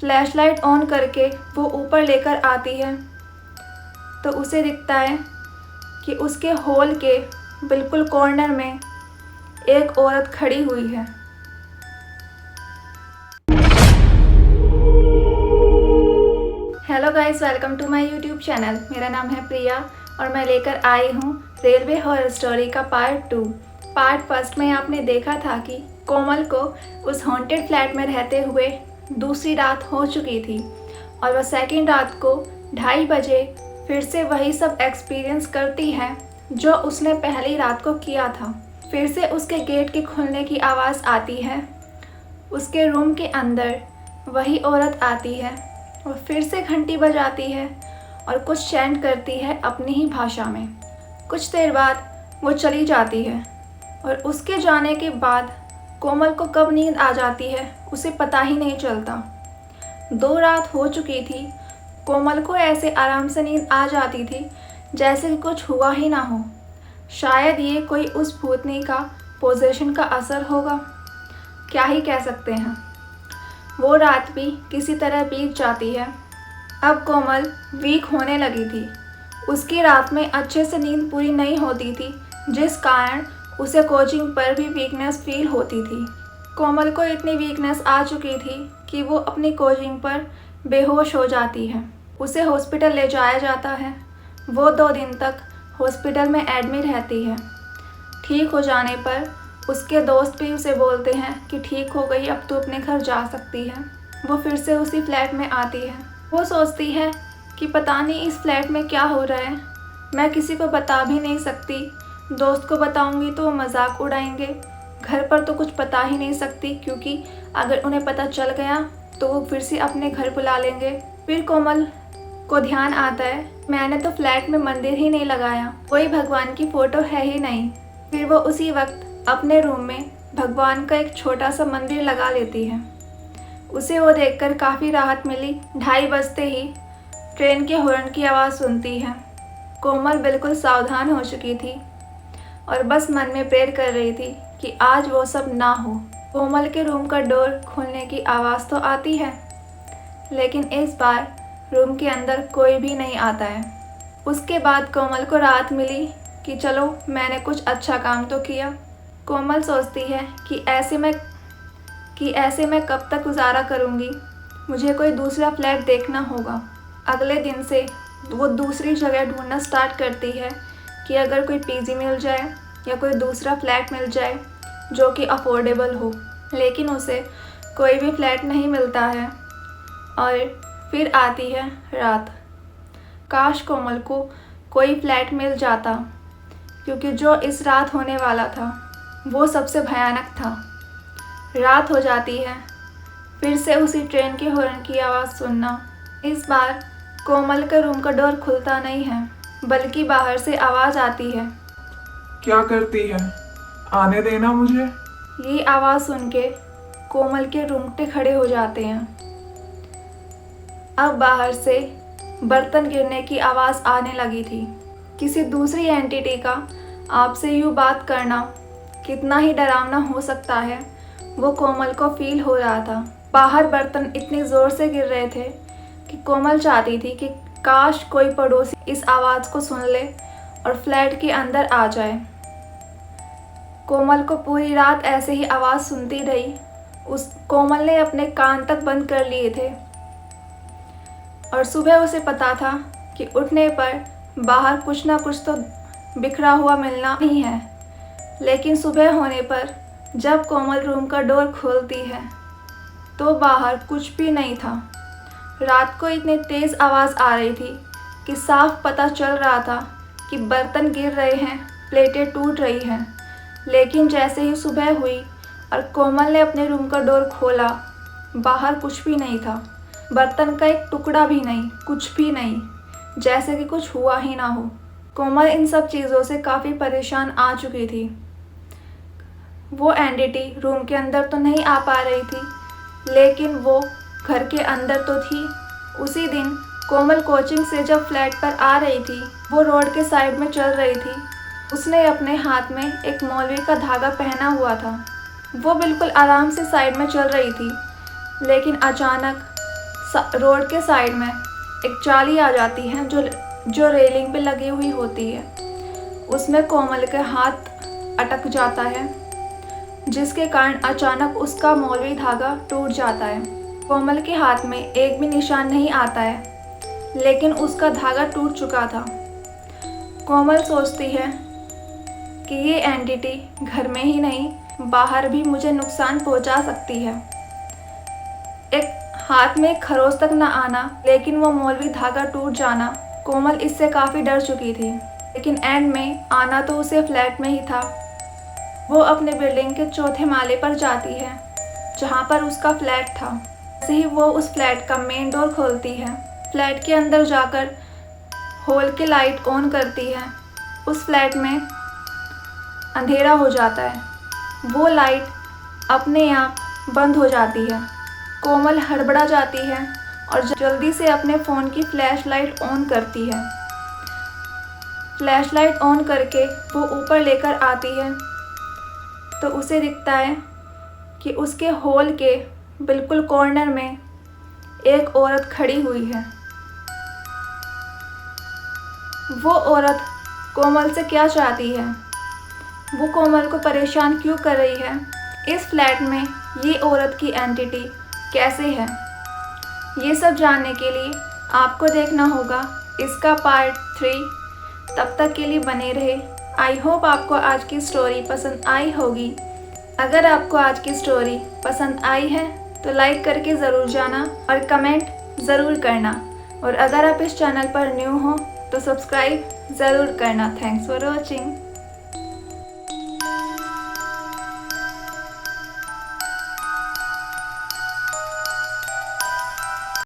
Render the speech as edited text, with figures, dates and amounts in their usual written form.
Flashlight on करके वो ऊपर लेकर आती है तो उसे दिखता है कि उसके हॉल के बिल्कुल कॉर्नर में एक औरत खड़ी हुई है। Hello guys, welcome to my YouTube channel. मेरा नाम है प्रिया और मैं लेकर आई हूँ रेलवे हॉरर स्टोरी का पार्ट 2। पार्ट फर्स्ट में आपने देखा था कि कोमल को उस हॉन्टेड फ्लैट में रहते हुए दूसरी रात हो चुकी थी और वह सेकंड रात को 2:30 बजे फिर से वही सब एक्सपीरियंस करती है जो उसने पहली रात को किया था। फिर से उसके गेट के खुलने की आवाज़ आती है, उसके रूम के अंदर वही औरत आती है और फिर से घंटी बजाती है और कुछ चैंट करती है अपनी ही भाषा में। कुछ देर बाद वो चली जाती है और उसके जाने के बाद कोमल को कब नींद आ जाती है उसे पता ही नहीं चलता। 2 रात हो चुकी थी, कोमल को ऐसे आराम से नींद आ जाती थी जैसे कि कुछ हुआ ही ना हो। शायद ये कोई उस भूतनी का पोजेशन का असर होगा, क्या ही कह सकते हैं। वो रात भी किसी तरह बीत जाती है। अब कोमल वीक होने लगी थी। उसकी रात में अच्छे से नींद पूरी नहीं होती थी, जिस कारण उसे कोचिंग पर भी वीकनेस फील होती थी। कोमल को इतनी वीकनेस आ चुकी थी कि वो अपनी कोचिंग पर बेहोश हो जाती है। उसे हॉस्पिटल ले जाया जाता है। वो 2 दिन तक हॉस्पिटल में एडमिट रहती है। ठीक हो जाने पर उसके दोस्त भी उसे बोलते हैं कि ठीक हो गई, अब तो अपने घर जा सकती है। वो फिर से उसी फ्लैट में आती है। वो सोचती है कि पता नहीं इस फ्लैट में क्या हो रहा है, मैं किसी को बता भी नहीं सकती। दोस्त को बताऊंगी तो वो मजाक उड़ाएंगे। घर पर तो कुछ बता ही नहीं सकती क्योंकि अगर उन्हें पता चल गया तो वो फिर से अपने घर बुला लेंगे। फिर कोमल को ध्यान आता है, मैंने तो फ्लैट में मंदिर ही नहीं लगाया, कोई भगवान की फ़ोटो है ही नहीं। फिर वो उसी वक्त अपने रूम में भगवान का एक छोटा सा मंदिर लगा लेती है। उसे वो देखकर काफ़ी राहत मिली। 2:30 बजते ही ट्रेन के हॉर्न की आवाज़ सुनती है। कोमल बिल्कुल सावधान हो चुकी थी और बस मन में प्रेयर कर रही थी कि आज वो सब ना हो। कोमल के रूम का डोर खोलने की आवाज़ तो आती है, लेकिन इस बार रूम के अंदर कोई भी नहीं आता है। उसके बाद कोमल को राहत मिली कि चलो मैंने कुछ अच्छा काम तो किया। कोमल सोचती है कि ऐसे मैं कब तक गुजारा करूँगी, मुझे कोई दूसरा फ्लैट देखना होगा। अगले दिन से वो दूसरी जगह ढूंढना स्टार्ट करती है कि अगर कोई पीजी मिल जाए या कोई दूसरा फ्लैट मिल जाए जो कि अफोर्डेबल हो, लेकिन उसे कोई भी फ्लैट नहीं मिलता है। और फिर आती है रात। काश कोमल को कोई फ्लैट मिल जाता, क्योंकि जो इस रात होने वाला था वो सबसे भयानक था। रात हो जाती है, फिर से उसी ट्रेन के हॉर्न की आवाज़ सुनना। इस बार कोमल के रूम का डोर खुलता नहीं है, बल्कि बाहर से आवाज़ आती है, क्या करती है, आने देना मुझे। ये आवाज़ सुन के कोमल के रूंगटे खड़े हो जाते हैं। अब बाहर से बर्तन गिरने की आवाज़ आने लगी थी। किसी दूसरी एंटिटी का आपसे यूँ बात करना कितना ही डरावना हो सकता है, वो कोमल को फील हो रहा था। बाहर बर्तन इतनी ज़ोर से गिर रहे थे कि कोमल चाहती थी कि काश कोई पड़ोसी इस आवाज़ को सुन ले और फ्लैट के अंदर आ जाए। कोमल को पूरी रात ऐसे ही आवाज़ सुनती रही। कोमल ने अपने कान तक बंद कर लिए थे और सुबह उसे पता था कि उठने पर बाहर कुछ ना कुछ तो बिखरा हुआ मिलना ही है। लेकिन सुबह होने पर जब कोमल रूम का डोर खोलती है तो बाहर कुछ भी नहीं था। रात को इतनी तेज़ आवाज़ आ रही थी कि साफ पता चल रहा था कि बर्तन गिर रहे हैं, प्लेटें टूट रही हैं। लेकिन जैसे ही सुबह हुई और कोमल ने अपने रूम का डोर खोला, बाहर कुछ भी नहीं था। बर्तन का एक टुकड़ा भी नहीं, कुछ भी नहीं, जैसे कि कुछ हुआ ही ना हो। कोमल इन सब चीज़ों से काफ़ी परेशान आ चुकी थी। वो एंटिटी रूम के अंदर तो नहीं आ पा रही थी, लेकिन वो घर के अंदर तो थी। उसी दिन कोमल कोचिंग से जब फ्लैट पर आ रही थी, वो रोड के साइड में चल रही थी। उसने अपने हाथ में एक मौलवी का धागा पहना हुआ था। वो बिल्कुल आराम से साइड में चल रही थी, लेकिन अचानक रोड के साइड में एक जाली आ जाती है जो रेलिंग पे लगी हुई होती है। उसमें कोमल के हाथ अटक जाता है, जिसके कारण अचानक उसका मौलवी धागा टूट जाता है। कोमल के हाथ में एक भी निशान नहीं आता है, लेकिन उसका धागा टूट चुका था। कोमल सोचती है कि ये एंटिटी घर में ही नहीं, बाहर भी मुझे नुकसान पहुंचा सकती है। एक हाथ में खरोच तक न आना, लेकिन वो मौलवी धागा टूट जाना, कोमल इससे काफ़ी डर चुकी थी। लेकिन एंड में आना तो उसे फ्लैट में ही था। वो अपने बिल्डिंग के चौथे माले पर जाती है, जहाँ पर उसका फ्लैट था। जैसे ही वो उस फ्लैट का मेन डोर खोलती है, फ्लैट के अंदर जाकर हॉल की लाइट ऑन करती है, उस फ्लैट में अंधेरा हो जाता है। वो लाइट अपने आप बंद हो जाती है। कोमल हड़बड़ा जाती है और जल्दी से अपने फ़ोन की फ्लैश लाइट ऑन करती है। फ्लैश लाइट ऑन करके वो ऊपर लेकर आती है तो उसे दिखता है कि उसके हॉल के बिल्कुल कॉर्नर में एक औरत खड़ी हुई है। वो औरत कोमल से क्या चाहती है, वो कोमल को परेशान क्यों कर रही है, इस फ्लैट में ये औरत की एंटिटी कैसे है, ये सब जानने के लिए आपको देखना होगा इसका पार्ट 3। तब तक के लिए बने रहे। आई होप आपको आज की स्टोरी पसंद आई होगी। अगर आपको आज की स्टोरी पसंद आई है तो लाइक करके ज़रूर जाना और कमेंट ज़रूर करना, और अगर आप इस चैनल पर न्यू हो तो सब्सक्राइब ज़रूर करना। Thanks for watching.